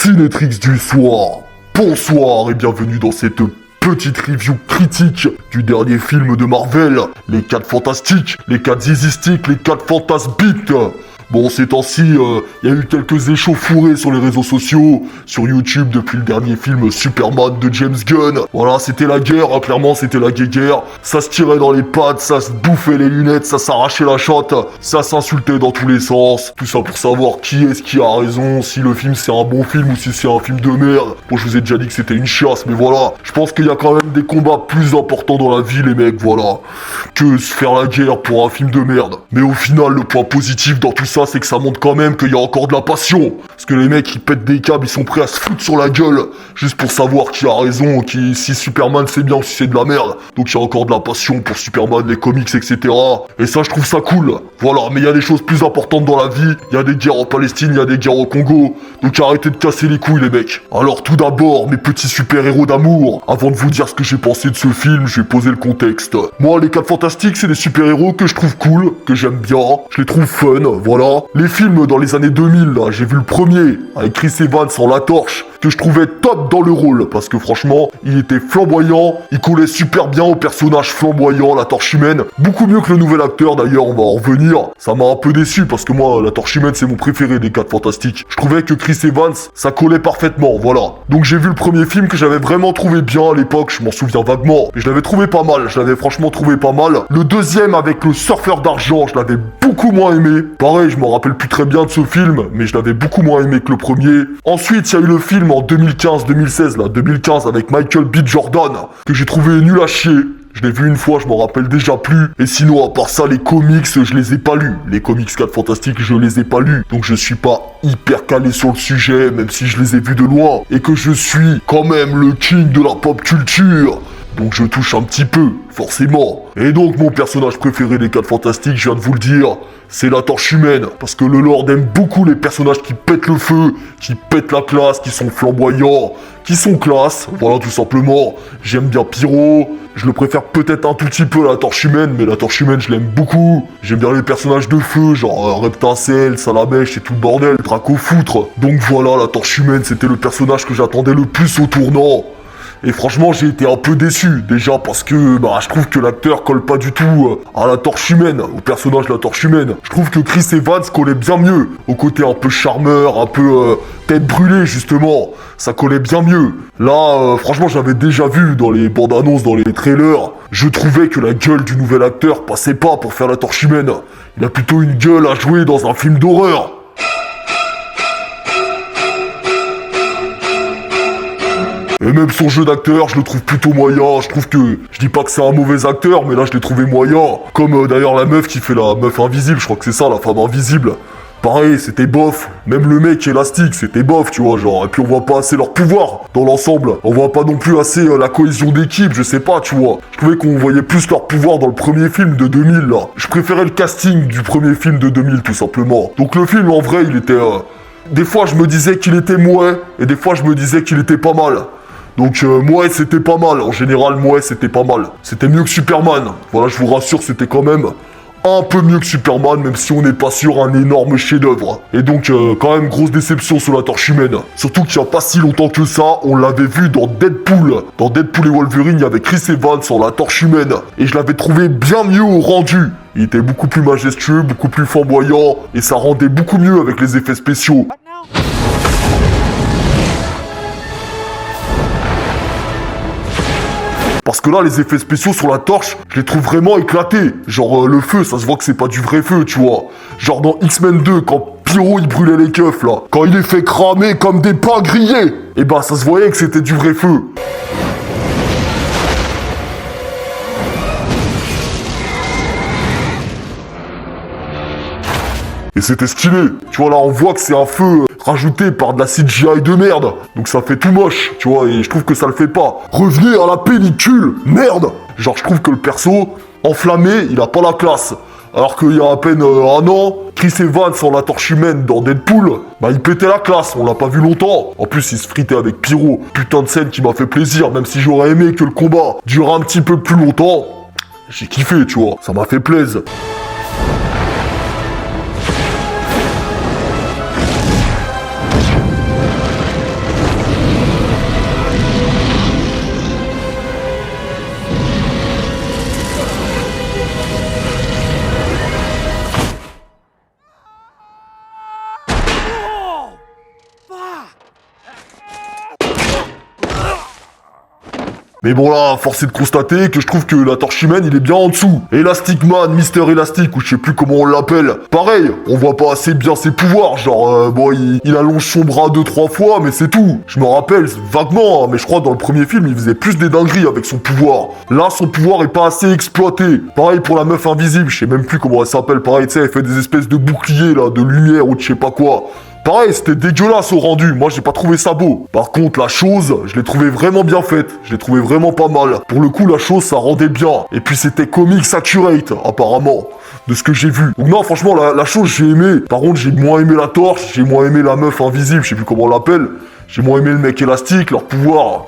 Cinétrix du soir. Bonsoir et bienvenue dans cette petite review critique du dernier film de Marvel, les 4 Fantastiques, les 4 Zizistiques, les 4 Fantasbites. Bon, ces temps-ci, il y a eu quelques échauffourées sur les réseaux sociaux, sur YouTube depuis le dernier film Superman de James Gunn. Voilà, c'était la guerre, hein, clairement c'était la guerre. Ça se tirait dans les pattes, ça se bouffait les lunettes, ça s'arrachait la chatte, ça s'insultait dans tous les sens. Tout ça pour savoir qui est-ce qui a raison, si le film c'est un bon film ou si c'est un film de merde. Bon, je vous ai déjà dit que c'était une chiasse, mais voilà. Je pense qu'il y a quand même des combats plus importants dans la vie, les mecs, voilà, que se faire la guerre pour un film de merde. Mais au final, le point positif dans tout ça, c'est que ça montre quand même qu'il y a encore de la passion. Parce que les mecs, ils pètent des câbles, ils sont prêts à se foutre sur la gueule, juste pour savoir qui a raison, si Superman c'est bien ou si c'est de la merde. Donc il y a encore de la passion pour Superman, les comics, etc. Et ça, je trouve ça cool. Voilà, mais il y a des choses plus importantes dans la vie. Il y a des guerres en Palestine, il y a des guerres au Congo. Donc arrêtez de casser les couilles, les mecs. Alors tout d'abord, mes petits super-héros d'amour. Avant de vous dire ce que j'ai pensé de ce film, je vais poser le contexte. Moi, les 4 Fantastiques, c'est des super-héros que je trouve cool, que j'aime bien. Je les trouve fun, voilà. Les films dans les années 2000, là, j'ai vu le premier, avec Chris Evans en La Torche, que je trouvais top dans le rôle, parce que franchement, il était flamboyant, il collait super bien au personnage flamboyant, la Torche Humaine, beaucoup mieux que le nouvel acteur d'ailleurs, on va en revenir. Ça m'a un peu déçu, parce que moi, la Torche Humaine, c'est mon préféré des 4 Fantastiques. Je trouvais que Chris Evans, ça collait parfaitement, voilà. Donc j'ai vu le premier film que j'avais vraiment trouvé bien à l'époque, je m'en souviens vaguement, mais je l'avais trouvé pas mal, je l'avais franchement trouvé pas mal. Le deuxième, avec le surfeur d'argent, je l'avais beaucoup moins aimé. Pareil, je me rappelle plus très bien de ce film, mais je l'avais beaucoup moins aimé que le premier. Ensuite, il y a eu le film en 2015-2016, là, 2015 avec Michael B. Jordan, que j'ai trouvé nul à chier. Je l'ai vu une fois, je m'en rappelle déjà plus. Et sinon, à part ça, les comics, je les ai pas lus. Les comics 4 Fantastiques, je les ai pas lus. Donc je suis pas hyper calé sur le sujet, même si je les ai vus de loin. Et que je suis quand même le king de la pop culture. Donc je touche un petit peu, forcément. Et donc mon personnage préféré des 4 Fantastiques, je viens de vous le dire, c'est la Torche Humaine. Parce que le Lord aime beaucoup les personnages qui pètent le feu, qui pètent la classe, qui sont flamboyants, qui sont classe. Voilà, tout simplement. J'aime bien Pyro. Je le préfère peut-être un tout petit peu à la Torche Humaine, mais la Torche Humaine, je l'aime beaucoup. J'aime bien les personnages de feu, genre Reptincelle, Salamèche et tout le bordel, Dracofoutre. Donc voilà, la Torche Humaine, c'était le personnage que j'attendais le plus au tournant. Et franchement, j'ai été un peu déçu, déjà parce que je trouve que l'acteur colle pas du tout à la Torche Humaine, au personnage de la Torche Humaine. Je trouve que Chris Evans collait bien mieux, au côté un peu charmeur, un peu tête brûlée justement, ça collait bien mieux. Là, franchement, j'avais déjà vu dans les bandes annonces, dans les trailers, je trouvais que la gueule du nouvel acteur passait pas pour faire la Torche Humaine. Il a plutôt une gueule à jouer dans un film d'horreur. Et même son jeu d'acteur, je le trouve plutôt moyen. Je trouve que, je dis pas que c'est un mauvais acteur, mais là je l'ai trouvé moyen. Comme d'ailleurs la meuf qui fait la meuf invisible, je crois que c'est ça, la femme invisible. Pareil, c'était bof. Même le mec élastique, c'était bof, tu vois, genre. Et puis on voit pas assez leur pouvoir dans l'ensemble. On voit pas non plus assez la cohésion d'équipe, je sais pas, tu vois. Je trouvais qu'on voyait plus leur pouvoir dans le premier film de 2000, là. Je préférais le casting du premier film de 2000, tout simplement. Donc le film, en vrai, il était... Des fois, je me disais qu'il était mouais, et des fois, je me disais qu'il était pas mal. Donc moi c'était pas mal, en général moi c'était pas mal. C'était mieux que Superman, voilà je vous rassure c'était quand même un peu mieux que Superman, même si on n'est pas sur un énorme chef-d'œuvre. Et donc quand même grosse déception sur la Torche Humaine. Surtout qu'il n'y a pas si longtemps que ça, on l'avait vu dans Deadpool. Dans Deadpool et Wolverine, il y avait Chris Evans sur la Torche Humaine. Et je l'avais trouvé bien mieux au rendu. Il était beaucoup plus majestueux, beaucoup plus flamboyant, et ça rendait beaucoup mieux avec les effets spéciaux. Parce que là, les effets spéciaux sur la torche, je les trouve vraiment éclatés. Genre, le feu, ça se voit que c'est pas du vrai feu, tu vois. Genre dans X-Men 2, quand Pyro, il brûlait les keufs, là. Quand il les fait cramer comme des pains grillés. Et ça se voyait que c'était du vrai feu. Et c'était stylé. Tu vois, là, on voit que c'est un feu rajouté par de la CGI de merde. Donc ça fait tout moche, tu vois, et je trouve que ça le fait pas. Revenez à la pellicule, merde. Genre, je trouve que le perso, enflammé, il a pas la classe. Alors qu'il y a à peine un an, Chris Evans en la Torche Humaine dans Deadpool, il pétait la classe, on l'a pas vu longtemps. En plus, il se fritait avec Pyro. Putain de scène qui m'a fait plaisir, même si j'aurais aimé que le combat dure un petit peu plus longtemps. J'ai kiffé, tu vois, ça m'a fait plaisir. Mais bon là, force est de constater que je trouve que la Torche Humaine, il est bien en dessous. Elastic Man, Mister Elastic, ou je sais plus comment on l'appelle. Pareil, on voit pas assez bien ses pouvoirs, genre, bon, il allonge son bras 2-3 fois, mais c'est tout. Je me rappelle vaguement, hein, mais je crois dans le premier film, il faisait plus des dingueries avec son pouvoir. Là, son pouvoir est pas assez exploité. Pareil pour la meuf invisible, je sais même plus comment elle s'appelle, pareil, tu sais, elle fait des espèces de boucliers, là, de lumière ou de je sais pas quoi. Pareil, c'était dégueulasse au rendu, moi j'ai pas trouvé ça beau. Par contre, la chose, je l'ai trouvé vraiment bien faite, je l'ai trouvé vraiment pas mal. Pour le coup, la chose, ça rendait bien. Et puis c'était comics accurate, apparemment, de ce que j'ai vu. Donc non, franchement, la chose, j'ai aimé. Par contre, j'ai moins aimé la torche, j'ai moins aimé la meuf invisible, je sais plus comment on l'appelle. J'ai moins aimé le mec élastique, leur pouvoir.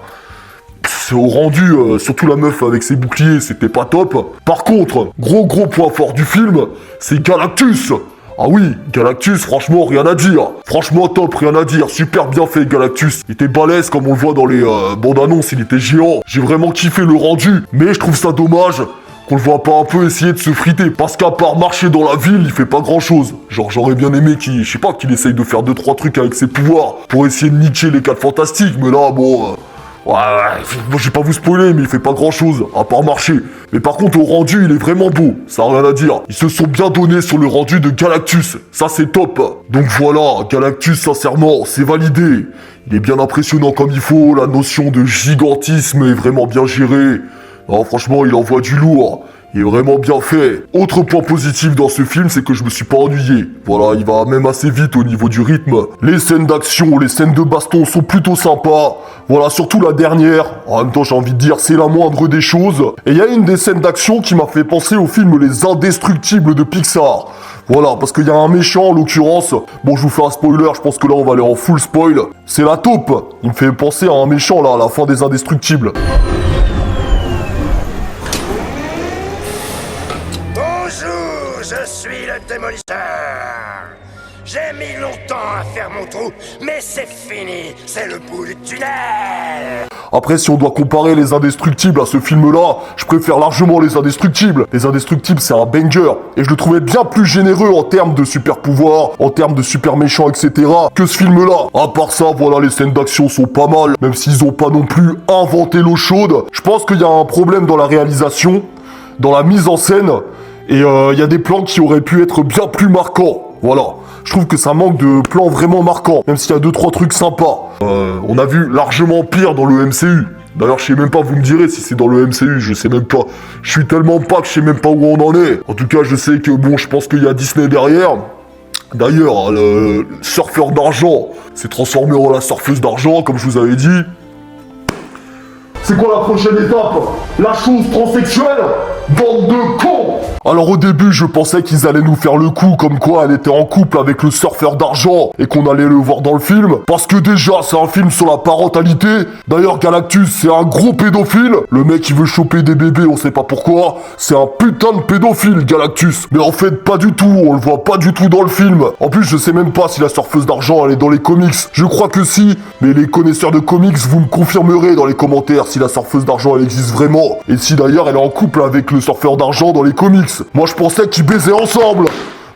C'est au rendu, surtout la meuf avec ses boucliers, c'était pas top. Par contre, gros point fort du film, c'est Galactus. Ah oui, Galactus, franchement, rien à dire. Franchement, top, rien à dire. Super bien fait, Galactus. Il était balèze, comme on le voit dans les bandes annonces, il était géant. J'ai vraiment kiffé le rendu. Mais je trouve ça dommage qu'on le voit pas un peu essayer de se friter. Parce qu'à part marcher dans la ville, il fait pas grand chose. Genre, j'aurais bien aimé qu'il essaye de faire 2-3 trucs avec ses pouvoirs pour essayer de niquer les 4 fantastiques. Mais là, bon... Ouais, moi je vais pas vous spoiler, mais il fait pas grand chose, à part marcher. Mais par contre, au rendu, il est vraiment beau, ça a rien à dire. Ils se sont bien donnés sur le rendu de Galactus, ça c'est top. Donc voilà, Galactus, sincèrement, c'est validé. Il est bien impressionnant comme il faut, la notion de gigantisme est vraiment bien gérée. Non, franchement, il envoie du lourd. Il est vraiment bien fait. Autre point positif dans ce film, c'est que je me suis pas ennuyé. Voilà, il va même assez vite au niveau du rythme. Les scènes d'action, les scènes de baston sont plutôt sympas. Voilà, surtout la dernière. En même temps, j'ai envie de dire, c'est la moindre des choses. Et il y a une des scènes d'action qui m'a fait penser au film Les Indestructibles de Pixar. Voilà, parce qu'il y a un méchant en l'occurrence. Bon, je vous fais un spoiler, je pense que là on va aller en full spoil. C'est la taupe. Il me fait penser à un méchant là, à la fin des Indestructibles. Je suis le démolisseur. J'ai mis longtemps à faire mon trou, mais c'est fini, c'est le bout du tunnel. Après, si on doit comparer Les Indestructibles à ce film-là, je préfère largement Les Indestructibles. Les Indestructibles, c'est un banger. Et je le trouvais bien plus généreux en termes de super pouvoirs, en termes de super méchants, etc. que ce film-là. À part ça, voilà, les scènes d'action sont pas mal, même s'ils ont pas non plus inventé l'eau chaude. Je pense qu'il y a un problème dans la réalisation, dans la mise en scène, et il y a des plans qui auraient pu être bien plus marquants. Voilà. Je trouve que ça manque de plans vraiment marquants, même s'il y a 2-3 trucs sympas. On a vu largement pire dans le MCU. D'ailleurs, je sais même pas, vous me direz si c'est dans le MCU, je sais même pas. Je suis tellement pas que je sais même pas où on en est. En tout cas, je sais que, bon, je pense qu'il y a Disney derrière. D'ailleurs, le surfeur d'argent s'est transformé en la surfeuse d'argent, comme je vous avais dit. C'est quoi la prochaine étape? La chose transsexuelle? Bande de cons! Alors au début, je pensais qu'ils allaient nous faire le coup comme quoi elle était en couple avec le surfeur d'argent et qu'on allait le voir dans le film. Parce que déjà, c'est un film sur la parentalité. D'ailleurs, Galactus, c'est un gros pédophile. Le mec, il veut choper des bébés, on sait pas pourquoi. C'est un putain de pédophile, Galactus. Mais en fait, pas du tout, on le voit pas du tout dans le film. En plus, je sais même pas si la surfeuse d'argent, elle est dans les comics. Je crois que si, mais les connaisseurs de comics, vous me confirmerez dans les commentaires si la surfeuse d'argent, elle existe vraiment. Et si d'ailleurs, elle est en couple avec le surfeur d'argent dans les comics. Moi, je pensais qu'ils baisaient ensemble.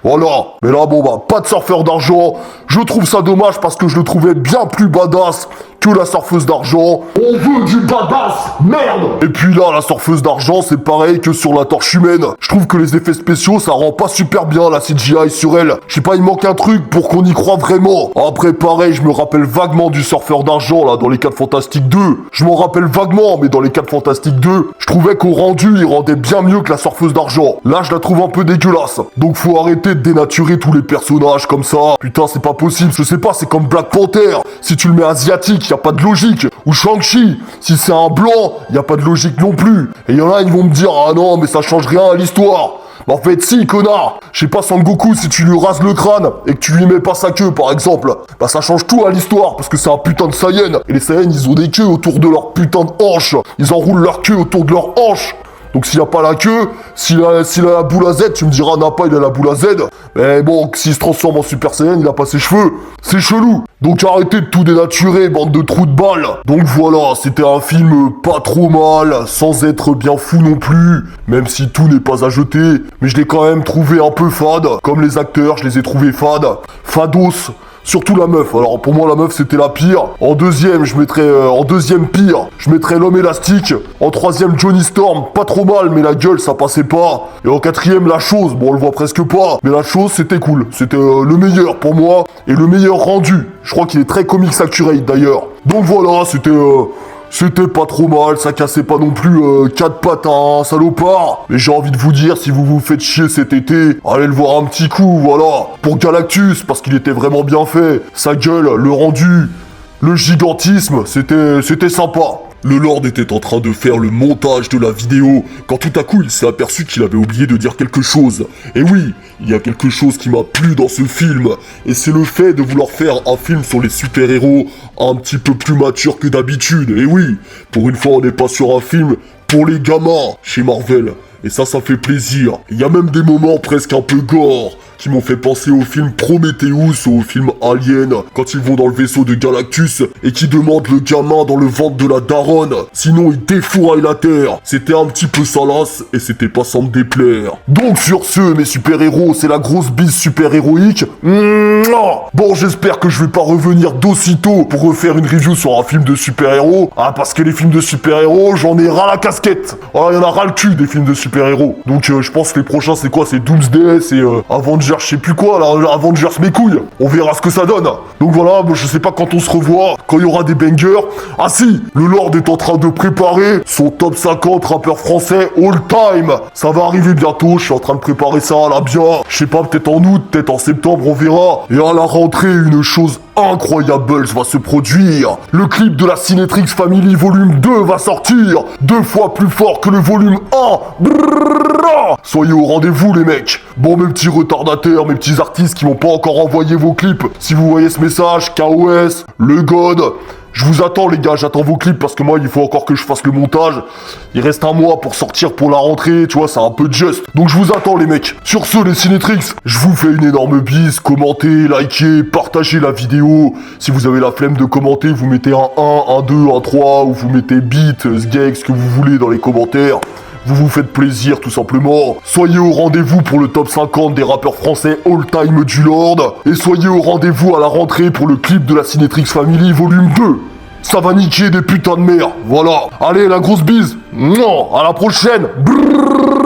Voilà. Mais là, bon, bah, pas de surfeur d'argent. Je trouve ça dommage parce que je le trouvais bien plus badass que la surfeuse d'argent. On veut du badass, merde. Et puis là, la surfeuse d'argent, c'est pareil que sur la Torche Humaine. Je trouve que les effets spéciaux, ça rend pas super bien la CGI sur elle. Je sais pas, il manque un truc pour qu'on y croie vraiment. Après, pareil, je me rappelle vaguement du surfeur d'argent, là, dans les 4 Fantastiques 2. Je m'en rappelle vaguement, mais dans les 4 Fantastiques 2, je trouvais qu'au rendu, il rendait bien mieux que la surfeuse d'argent. Là, je la trouve un peu dégueulasse. Donc, faut arrêter de dénaturer tous les personnages comme ça. Putain, c'est pas possible. Je sais pas, c'est comme Black Panther. Si tu le mets asiatique, y a pas de logique. Ou Shang-Chi, si c'est un blanc, y a pas de logique non plus. Et y en a, ils vont me dire, ah non, mais ça change rien à l'histoire. Bah en fait, si, connard. Je sais pas, Sangoku, si tu lui rases le crâne et que tu lui mets pas sa queue, par exemple, bah ça change tout à l'histoire, parce que c'est un putain de Saiyan. Et les Saiyans, ils ont des queues autour de leur putain de hanche. Ils enroulent leur queue autour de leur hanche. Donc s'il n'y a pas la queue, s'il a la boule à Z, tu me diras, Nappa, il a la boule à Z. Mais bon, s'il se transforme en Super Saiyan, il a pas ses cheveux. C'est chelou. Donc arrêtez de tout dénaturer, bande de trous de balles. Donc voilà, c'était un film pas trop mal, sans être bien fou non plus, même si tout n'est pas à jeter. Mais je l'ai quand même trouvé un peu fade. Comme les acteurs, je les ai trouvés fades. Fados. Surtout la meuf. Alors pour moi la meuf c'était la pire. En deuxième je mettrais en deuxième pire, je mettrais l'homme élastique. En troisième Johnny Storm, pas trop mal mais la gueule ça passait pas. Et en quatrième la chose, bon on le voit presque pas, mais la chose c'était cool. C'était le meilleur pour moi et le meilleur rendu. Je crois qu'il est très comics accurate d'ailleurs. Donc voilà, c'était pas trop mal, ça cassait pas non plus 4 pattes à un salopard. Mais j'ai envie de vous dire, si vous vous faites chier cet été, allez le voir un petit coup, voilà. Pour Galactus, parce qu'il était vraiment bien fait. Sa gueule, le rendu, le gigantisme, c'était sympa. Le Lord était en train de faire le montage de la vidéo, quand tout à coup il s'est aperçu qu'il avait oublié de dire quelque chose. Et oui, il y a quelque chose qui m'a plu dans ce film, et c'est le fait de vouloir faire un film sur les super-héros un petit peu plus mature que d'habitude. Et oui, pour une fois on n'est pas sur un film pour les gamins chez Marvel. Et ça fait plaisir. Il y a même des moments presque un peu gore qui m'ont fait penser au film Prometheus ou au film Alien, quand ils vont dans le vaisseau de Galactus et qui demandent le gamin dans le ventre de la daronne, sinon il défouraille la terre. C'était un petit peu salace et c'était pas sans me déplaire. Donc sur ce, mes super-héros, c'est la grosse bise super-héroïque. Bon, j'espère que je vais pas revenir d'aussitôt pour refaire une review sur un film de super-héros. Ah, parce que les films de super-héros, j'en ai ras la casquette. Ah, il y en a ras le cul des films de super-héros. Donc je pense que les prochains, c'est quoi? C'est Doomsday, c'est Avengers, je sais plus quoi, là, Avengers mes couilles. On verra ce que ça donne. Donc voilà, je sais pas quand on se revoit, quand il y aura des bangers. Ah si, le Lord est en train de préparer son top 50 rappeurs français all time. Ça va arriver bientôt, je suis en train de préparer ça là bien. Je sais pas, peut-être en août, peut-être en septembre, on verra. Et à la rentrée, une chose incroyable va se produire. Le clip de la Cinetrix Family volume 2 va sortir, 2 fois plus fort que le volume 1. Brrrra. Soyez au rendez-vous les mecs. Bon, mes petits retardataires, mes petits artistes qui m'ont pas encore envoyé vos clips, si vous voyez ce message, KOS, le God, je vous attends les gars, j'attends vos clips parce que moi il faut encore que je fasse le montage. Il reste un mois pour sortir pour la rentrée, tu vois, c'est un peu juste. Donc je vous attends les mecs. Sur ce les Cinetrix, je vous fais une énorme bise, commentez, likez, partagez la vidéo. Si vous avez la flemme de commenter, vous mettez un 1, un 2, un 3, ou vous mettez beat, sgeg, ce que vous voulez dans les commentaires. Vous vous faites plaisir tout simplement. Soyez au rendez-vous pour le top 50 des rappeurs français all-time du Lord. Et soyez au rendez-vous à la rentrée pour le clip de la Cinetrix Family volume 2. Ça va niquer des putains de merde. Voilà. Allez, la grosse bise. À la prochaine. Brrr.